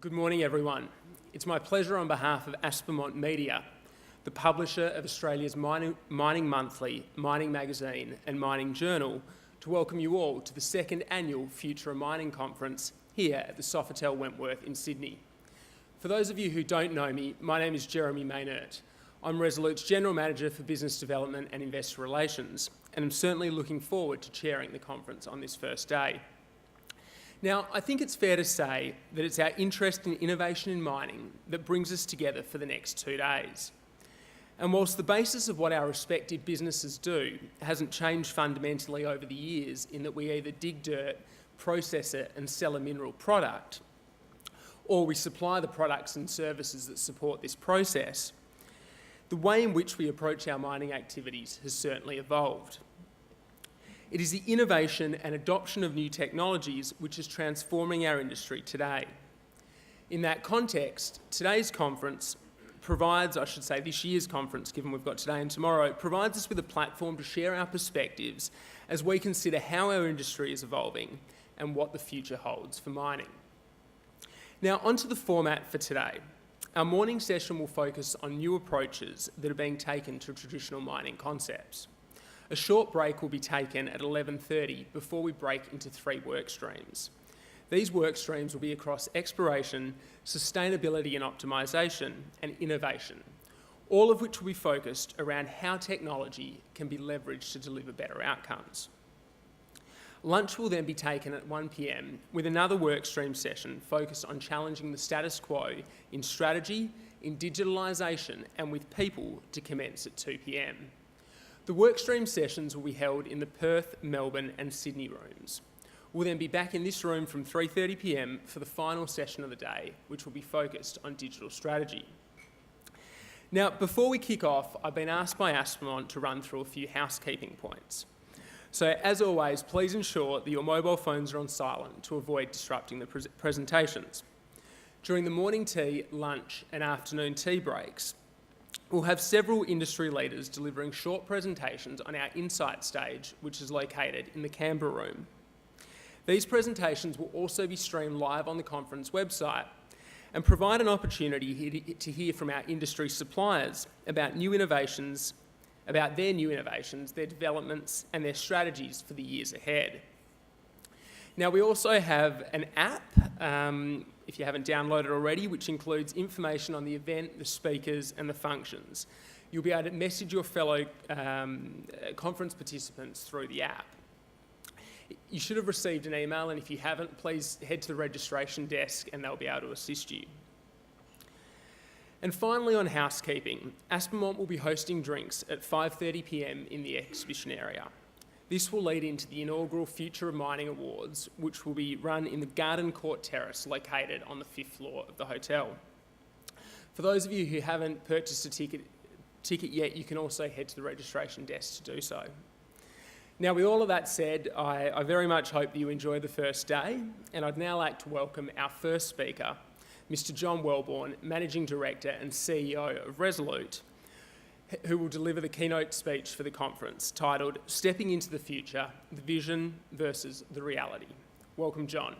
Good morning, everyone. It's my pleasure on behalf of Aspermont Media, the publisher of Australia's Mining Monthly, Mining Magazine and Mining Journal, to welcome you all to the second annual Future of Mining Conference here at the Sofitel Wentworth in Sydney. For those of you who don't know me, my name is Jeremy Meynert. I'm Resolute's General Manager for Business Development and Investor Relations, and I'm certainly looking forward to chairing the conference on this first day. Now, I think it's fair to say that it's our interest in innovation in mining that brings us together for the next 2 days. And whilst the basis of what our respective businesses do hasn't changed fundamentally over the years in that we either dig dirt, process it and sell a mineral product, or we supply the products and services that support this process, the way in which we approach our mining activities has certainly evolved. It is the innovation and adoption of new technologies which is transforming our industry today. In that context, today's conference provides, I should say this year's conference, given we've got today and tomorrow, provides us with a platform to share our perspectives as we consider how our industry is evolving and what the future holds for mining. Now, onto the format for today. Our morning session will focus on new approaches that are being taken to traditional mining concepts. A short break will be taken at 11:30 before we break into 3 work streams. These work streams will be across exploration, sustainability and optimisation, and innovation, all of which will be focused around how technology can be leveraged to deliver better outcomes. Lunch will then be taken at 1 p.m. with another workstream session focused on challenging the status quo in strategy, in digitalisation and with people to commence at 2 p.m. The workstream sessions will be held in the Perth, Melbourne and Sydney rooms. We'll then be back in this room from 3:30 p.m. for the final session of the day, which will be focused on digital strategy. Now, before we kick off, I've been asked by Aspermont to run through a few housekeeping points. So, as always, please ensure that your mobile phones are on silent to avoid disrupting the presentations. During the morning tea, lunch and afternoon tea breaks, we'll have several industry leaders delivering short presentations on our Insight stage, which is located in the Canberra room. These presentations will also be streamed live on the conference website and provide an opportunity to hear from our industry suppliers about new innovations, about their new innovations, their developments and their strategies for the years ahead. Now, we also have an app, if you haven't downloaded already, which includes information on the event, the speakers and the functions. You'll be able to message your fellow conference participants through the app. You should have received an email, and if you haven't, please head to the registration desk and they'll be able to assist you. And finally, on housekeeping, Aspermont will be hosting drinks at 5:30 p.m. in the exhibition area. This will lead into the inaugural Future of Mining Awards, which will be run in the Garden Court Terrace located on the 5th floor of the hotel. For those of you who haven't purchased a ticket yet, you can also head to the registration desk to do so. Now, with all of that said, I very much hope that you enjoy the first day, and I'd now like to welcome our first speaker, Mr. John Wellborn, Managing Director and CEO of Resolute, who will deliver the keynote speech for the conference, titled Stepping into the Future, the Vision versus the Reality. Welcome, John.